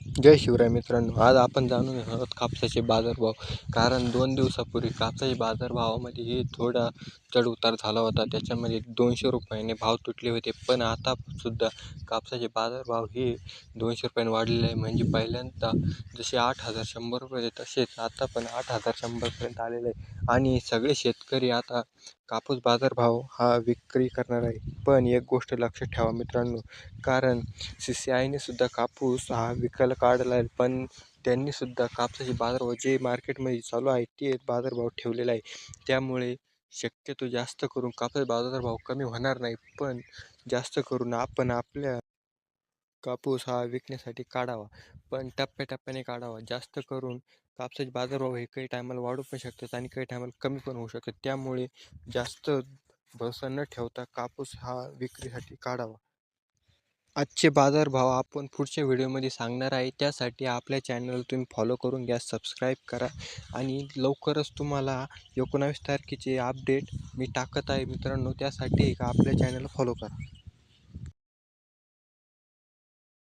जय शिवराय मित्रांनो, आज आपण जाणून घेणार आहोत कापसाचे बाजारभाव. कारण 2 दिवसापूर्वी कापसाच्या बाजारभावामध्ये हे थोडा चढ-उतार झाला होता. त्याच्यामध्ये 200 रुपयाने भाव तुटले होते. पण आता सुद्धा कापसाचे बाजारभाव हे 200 रुपयाने वाढलेले आहे. म्हणजे पहिल्यांदा जसे 8,100 रुपये होते तसेच आता पण 8,100पर्यंत आलेले आहे. आणि सगळे शेतकरी आता कापूस बाजारभाव हा विक्री करणार आहे. पण एक गोष्ट लक्षात ठेवा मित्रांनो, कारण CCIने सुद्धा कापूस हा विकायला काढला आहे. पण त्यांनीसुद्धा कापसाचे बाजारभाव जे मार्केटमध्ये चालू आहे ते बाजारभाव ठेवलेला आहे. त्यामुळे शक्यतो जास्त करून कापसाचे बाजारभाव कमी होणार नाही. पण जास्त करून आपण आपल्या कापूस हा विकण्यासाठी काढावा, पण टप्प्याटप्प्याने काढावा. जास्त करून कापसाचे बाजारभाव हे काही टायमाला वाढू पण शकतात आणि काही टायमाला कमी पण होऊ शकतात. त्यामुळे जास्त भरोसा न ठेवता कापूस हा विक्रीसाठी काढावा. आजचे बाजारभाव आपण पुढच्या व्हिडिओमध्ये सांगणार आहे. त्यासाठी आपल्या चॅनल तुम्ही फॉलो करून घ्या, सबस्क्राईब करा आणि लवकरच तुम्हाला 19 तारखेचे अपडेट मी टाकत आहे मित्रांनो. त्यासाठी आपल्या चॅनलला फॉलो करा.